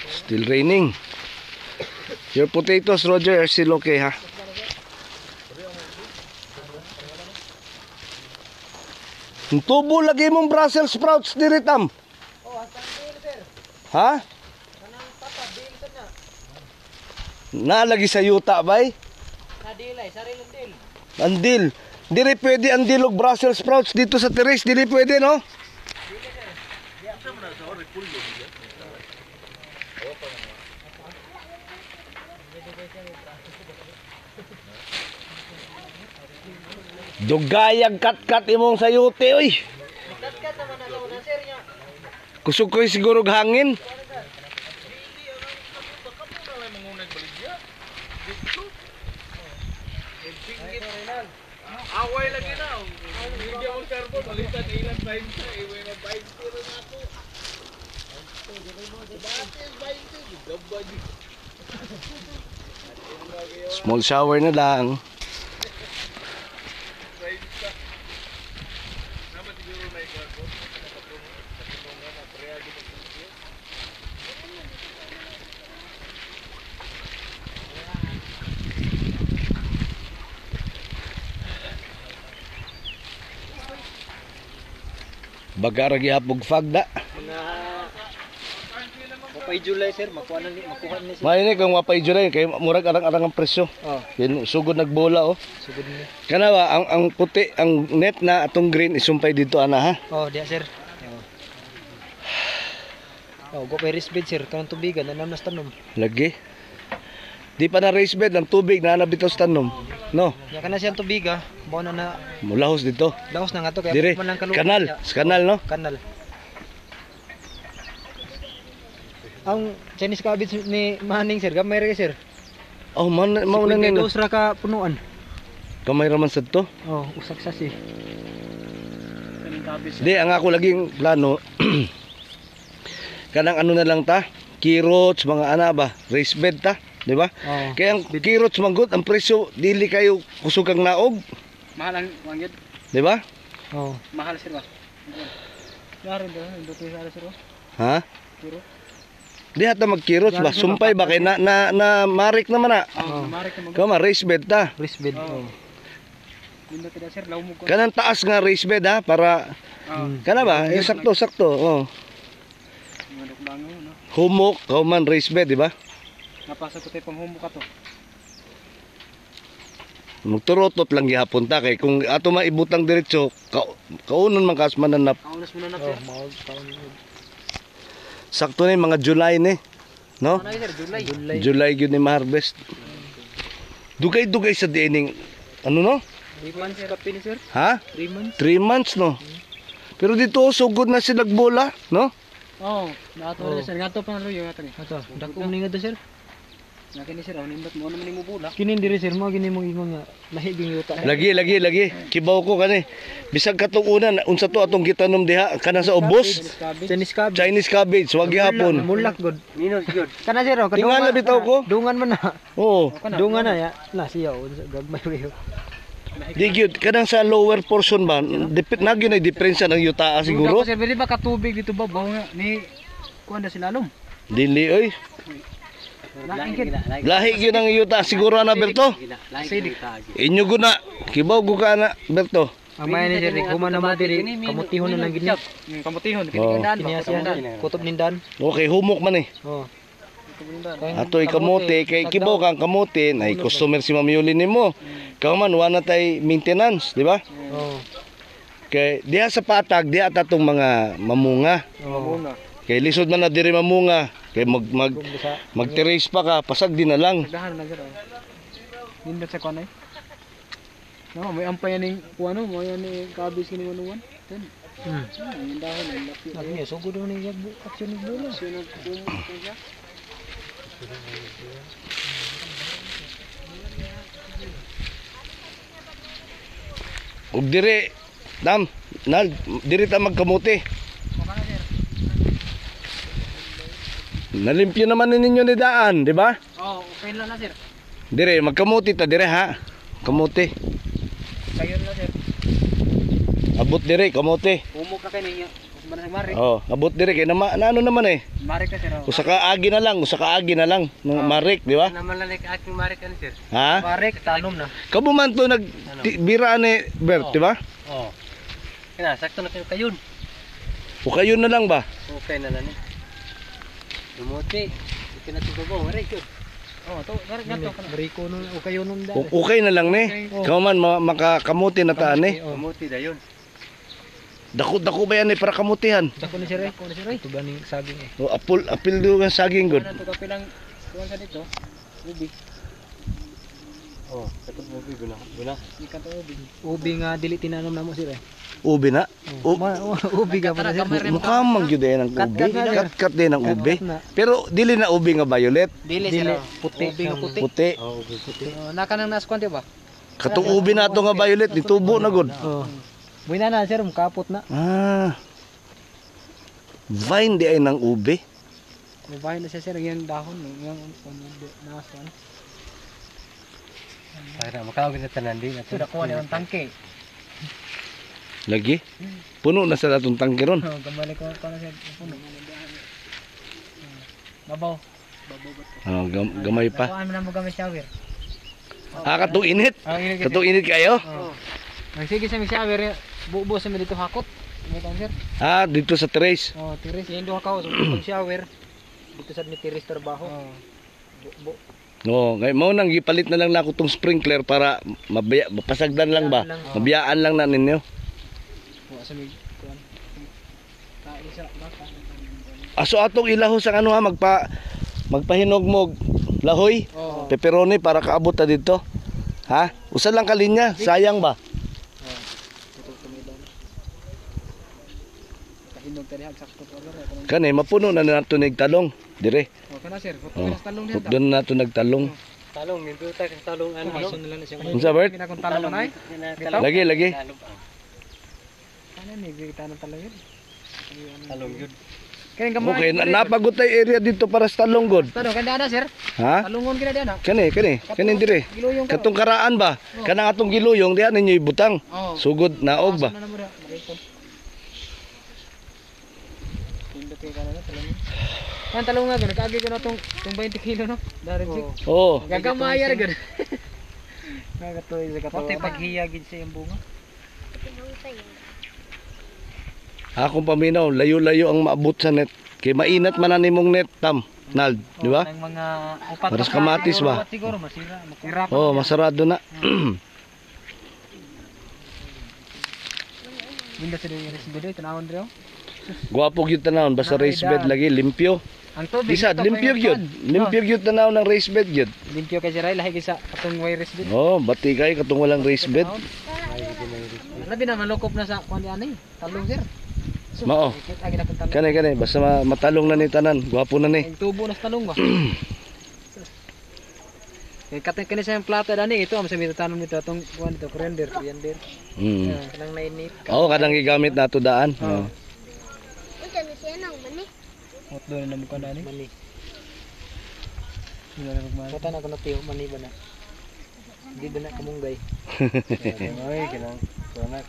Still raining. Your potatoes, Roger, are still okay, ha? Tubo lagi mong Brussels sprouts diritam. Ha? Nalagi sa yuta bay? Nadilay, sariling dil. Andil. Dili pwede andil og Brussels sprouts dito sa terrace, dili pwede, no? Dugayag kat-kat imong sayuti, oy. Kat-kat naman na daw na sir niya. Kusog ko'y siguro hangin. Away lagi na. Hindi ako servo, balitan ilang time sa iwe na 20 rin ako. Small shower na lang. Baga ra gihapog fagda. Mapay July sir, makuha ni sir. Maini kung mapay July kay murag arang-arang ang presyo. Oh, Yan sugod nagbola, oh. sugod ni. Kana ba ang puti, ang net na atong green isumpay dito ana, ha? Oh, diya sir. Oh, go kay bed sir, kanang tubigan nanam nas tanom. Lagi. Di pa na raised bed ang tubig na nabitaw sa tanom. No, Ya kana siyang tubiga, mo na mulahos dito. lahos na nga to kaya Dire, man lang kalupit kanal, niya. sa kanal, no? Kanal. Ang Chinese cabbage ni Maning sir, gamay ra kay sir. Oh, man na nino. Dos ra ka punuan. Kamay raman sad to. Oh, usak sa si. Di, ang ako laging plano, kanang ano na lang ta, carrots, mga ana ba, raised bed ta, di ba? Oh. Kaya ang carrots manggut, ang presyo, dili kayo kusugang naog, Mahal ang wanggit. di ba? Oh. Mahal sir ba? Yaro do, ndo to sa sir. Ha? Kiro. Di hata mag-carrots ba, sumpay ba, kay na marik naman na. Oh. Marik naman. Kama, raised bed ta. Wrist bed. Oh. Hindi tida sir, lawmog ko. Kanang taas nga raised bed ha, para, kana ba, sakto, oh. Manok lango no. Humok, kauman raised bed, di ba? Napasa ko tay panghumo ka to. Magturotot lang gihapon ta, kay kung ato maibutang diretso, kaunon man kas mananap. Kaunas mo na Oh, sir. mao taon. Sakto na yung mga July ni, no? Ano sir, July. July yun ni ma-harvest. Dugay-dugay sa dining, ano no? 3 months kape ni sir. Ha? 3 months. 3 months, no? Pero dito, sugod na sila nagbola, no? Oh, nato Oh. na sir. Ngato pa ro yung ato ni. Ato, dako ni nga do sir. Nga ni sir, aw nimbat mo naman imo bula. Kinin diri sir mo gini mong ingon nga mahiging yuta. Lagi. Kibaw ko kani. Bisag katong una, unsa to atong gitanom diha, kana sa ubos. Chinese cabbage. Chinese cabbage, wag gihapon. Mulak god. Ninos gyud. Kana sir, oh, Tingala bitaw ko. Dungan man na. Oo. Dungan na ya. Na siya unsa gagmay weyo. Di gyud kanang sa lower portion ba, nagyo na diferensya ng yuta siguro. Sir, bili ba katubig dito ba bawo nga ni kuan na silalom. Dili oy. Lahi gyud ang yuta siguro na Berto. Sidik. Inyo guna. Kibaw ko ka na Berto. Ang may ni sir, human naman diri kamutihon na lang gini. Kamutihon Oh. Kiniya siya kutob nindan. Okay, humok man eh. Oh. Atoy kamote kay kibaw kang kamote na customer si Ma'am Yuli nimo. Kaw man wala tay maintenance, di ba? Oh. Kay diha sa patag diha tatong mga mamunga. Oh. Kay lisod man na diri mamunga. Kay mag-terrace pa ka, pasag din na lang. Dahan na sir. Nindot sa kuan ay. No, may ampay ning kuan no, mo yan ni kabis kini manuwan. Ten. Yung dahon ay laki. Lagi niya sugod ni yag action ni bola. Sino kumo ko siya? Ug diri dam, diri ta magkamote. Nalimpyo naman ninyo ni daan, di ba? Oh, okay lang na sir. Dire magkamote ta dire ha. Kamote. Kayo na sir. Abot dire kamote. Kumo ka kay niya. Manang Marik. Oh, abot dire kay na ano naman eh. Marik ka sir. Usa ka agi na lang, ng marik, di ba? Naman lang aking Marik ano sir. Ha? Marik tanom na. Kamo man to bira ni Bert, di ba? Oo. Kaya sakto na kayo yun. O kayo na lang ba? Okay na lang eh. Dumuti. Ito na tubo, Marik yun. Oh, to garik gato ka na. Riko nun o kayo nun da. Okay na lang ni. Kamo man makakamuti na taan eh. Dumuti da yun. Dako ba yan eh para kamutihan? Dako ni sir. Dako ni sir. Ito ba ning saging eh. O apil do ang saging good. Ano to kapilang kuwan sa dito? Ubi. Oh, katong ubi guna. Ikan to ubi. Ubi nga dili tinanom namo sir eh. Ubi na. Ubi ka pa na sir. Mukha mang gyud ang ubi. Kat din ang ubi. na. Pero dili na ubi nga violet. Dili sir. Puti. Ubi nga puti. Puti. Oh, ubi puti. Naka nang nas kwante ba? Katong ubi na to nga violet ditubo na gud. Oh. Buhay na sir, mukapot na. Ah. Vine di ay ng ubi. Buhay na siya sir, yung dahon, yung nasan. Para makawag sa tanan din. Ito nakuha niya ng tangke. Lagi. Puno na sa atong tangke ron. Oh, gambalik ko na sir. Puno. Babaw. Oh, gamay pa. Kuhaan mo na mo gamit shower. Katong init. Katong init kayo? Oh. Sige sa shower, bubo sa dito hakot. May sir. Dito sa terrace. Oh, tiris. Yung doon ka, so pag shower, dito sa ni tiris trabaho. Oh. No, ngay mo nang gipalit na lang nako tong sprinkler para mapasagdan lang ba? Mabiyaan lang na ninyo. Wa sa mig kuan. Isa baka. Aso atong ilahos ang ano ha magpahinog mo lahoy, pepperoni para kaabot ta dito. Ha? Usa lang ka linya, sayang ba? Kahinog tadi hag sakto ko lang. Kani mapuno na nato nig talong dire. Okay na sir, photo talong diyan. Doon nato nagtalong. Talong, nito tayo sa talong ano. Kaso nila na siya. Unsa Bert? Kinakon talong na Lagi. Ano ni kita ng talong yun? Talong yun. Kaya gamay. Okay, napagutay area dito para sa talong god. Talong kanda na sir. Ha? Talungon kina diyan. Kani dire. Giluyong ka. Katong karaan ba? Kanang atong giluyong diha ninyo ibutang. Oh. Sugod naog ba? Ano na mo da? Pindot kay kana talong. Kan talong nga gud kaagi ko na tong 20 kilo no. Dari sik. Oh. Gagamayar gud. Nagatoy sa katawan. Pati paghiya gid sa iyang bunga. Akong paminaw, layo-layo ang maabot sa net. Kay mainat man ani mong net tam. Nald, di ba? Ang mga upat Paras kamatis ba? Siguro masira, makira. Oh, masarado na. Window sa yung race bed tanawon dre. Guwapo gyud tanawon basta race bed lagi limpyo. Ang tubig Bisad limpyo gyud. Limpyo gyud tanawon ng race bed gyud. Limpyo kay siray lahi sa atong way race bed. Oh, bati kay katong walang race bed. Labi na malukop na sa kuan ani, talong sir. Mao. Agi na talong. Kani basta matalong na ni tanan, guwapo na ni. Ang tubo na sa talong ba? Kay katong kani sa plata dani ito am sa tanom nito atong kuan dito render. Kanang nainit. Oo, kadang gigamit nato daan. Oh. Unsa na siya nang mani? Mot doon na mo kan dani. Mani. Kata na ko na tiyo mani ba na? Di ba na kamunggay? Ay, kinang. Kana.